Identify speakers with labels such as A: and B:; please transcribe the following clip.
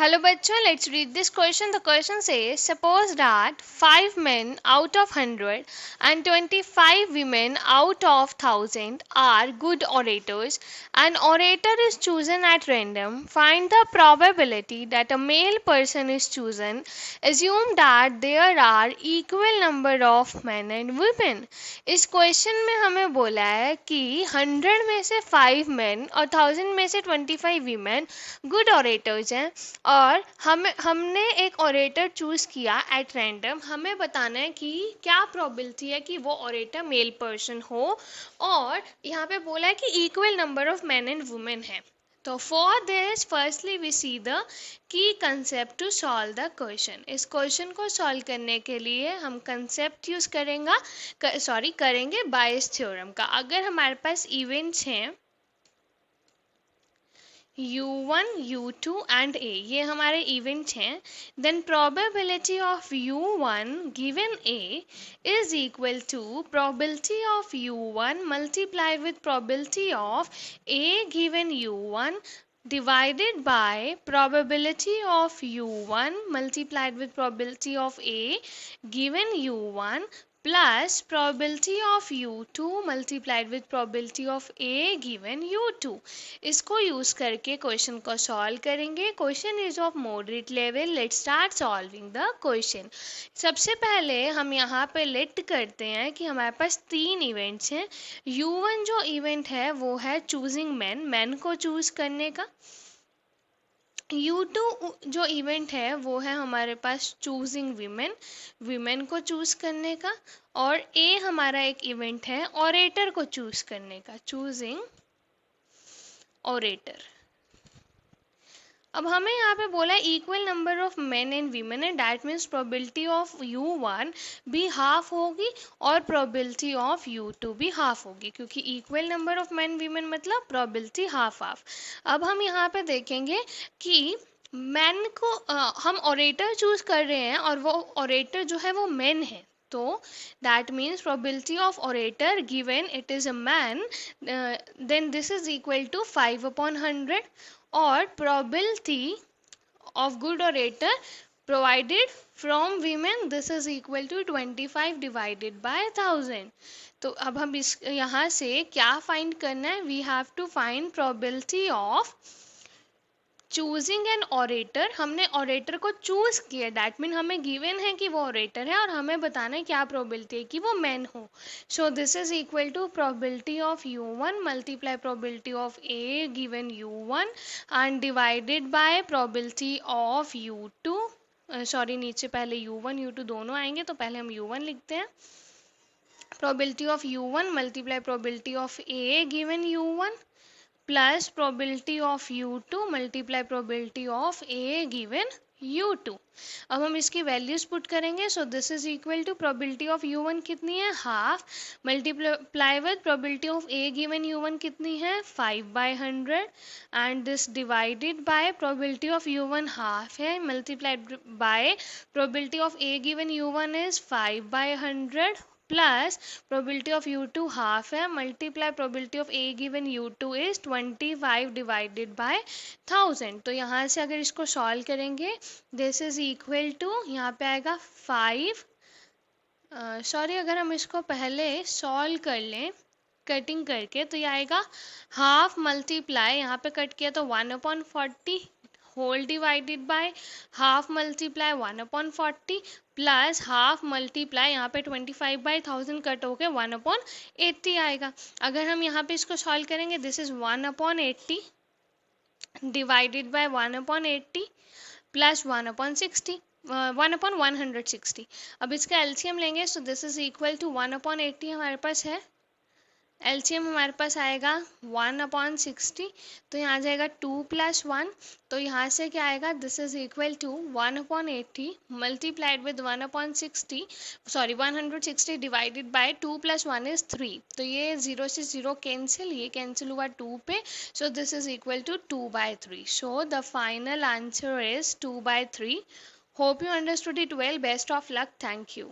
A: Hello bachcho, let's read this question. The question says, suppose that 5 men out of 100 and 25 women out of 1000 are good orators. An orator is chosen at random. Find the probability that a male person is chosen. Assume that there are equal number of men and women. इस question में हमें बोला है कि 100 में से 5 men और 1000 में से 25 women गुड ऑरेटर्स हैं और हमने एक ऑरेटर चूज किया एट रैंडम। हमें बताना है कि क्या प्रोबेबिलिटी है कि वो ऑरेटर मेल पर्सन हो और यहाँ पे बोला है कि equal number of man and women है। तो for this firstly we see the key concept to solve the question. इस क्वेश्चन को सॉल्व करने के लिए हम कंसेप्ट यूज करेंगे बायस थ्योरम का। अगर हमारे पास इवेंट्स हैं U1, U2 and A, ये हमारे इवेंट्स हैं, then probability of U1 given A is equal to probability of U1 multiplied with probability of A given U1 divided by probability of U1 multiplied with probability of A given U1 plus probability of U2 multiplied with probability of A given U2। इसको use करके question को solve करेंगे। Question is of moderate level. Let's start solving the question. सबसे पहले हम यहाँ पे late करते हैं कि हमारे पास 3 इवेंट्स हैं। U1 जो इवेंट है वो है चूजिंग मैन को चूज करने का। U2 जो इवेंट है वो है हमारे पास चूजिंग विमेन को चूज करने का। और A हमारा एक इवेंट है ऑरेटर को चूज करने का, चूजिंग ऑरेटर। अब हमें यहाँ पे बोला equal number of men and women है, that means probability of U1 भी हाफ होगी और प्रोबेबिलिटी ऑफ U2 भी हाफ होगी, क्योंकि equal number of main women मतलब प्रोबेबिलिटी हाफ हाफ। अब हम यहाँ पे देखेंगे कि मैन को हम ऑरेटर चूज कर रहे हैं और वो ऑरेटर जो है वो मैन है, तो that means probability of orator given it is a man, then this is equal to 5/100 or probability of good orator provided from women this is equal to 25 divided by 1000। तो अब हम इस यहाँ से क्या फाइंड करना है, we have to find probability of choosing N orator. हमने ऑरेटर को चूज किया, डैट मीन हमें गिवन है कि वो ऑरेटर है और हमें बताना है क्या प्रोबेबिलिटी है कि वो मैन हो। So this is equal to probability of U1 multiply probability of A given U1 and divided by probability of U2। Sorry, नीचे पहले U1 U2 दोनों आएंगे तो पहले हम U1 लिखते हैं। Probability of U1 multiply probability of A given U1 plus probability of U2 multiply probability of A given U2। अब हम इसकी वैल्यूज पुट करेंगे। So this is equal to probability of U1 कितनी है, half, multiply with probability of A given U1 कितनी है, 5/100 and this divided by probability of U1 half है, multiplied by probability of A given U1 is 5/100 plus probability of U2 half है, multiply probability of A given U2 is 25 divided by 1000। तो यहाँ से अगर इसको solve करेंगे this is equal to, यहाँ पे आएगा 5, सॉरी अगर हम इसको पहले सॉल्व कर लें कटिंग करके तो ये आएगा हाफ मल्टीप्लाई, यहाँ पे कट किया तो 1/40 whole divided by half multiply 1/40 plus half multiply यहाँ पे 25/1000 कट होके 1/80 आएगा। अगर हम यहाँ पे इसको सॉल्व करेंगे this is 1/80 divided by 1/80 plus 1/60 1/160। अब इसका एलसीएम लेंगे so this is equal to 1/80 हमारे पास है, एलसीएम हमारे पास आएगा 1/60, तो यहाँ आ जाएगा 2 + 1, तो यहाँ से क्या आएगा, this is equal to 1/80 multiplied with 1/60, sorry 160 divided by 2 + 1 is 3, तो ये 0 से 0 कैंसिल, ये कैंसिल हुआ 2 पे, so this is equal to 2/3। So the final answer is 2/3। Hope you understood it well. Best of luck. Thank you.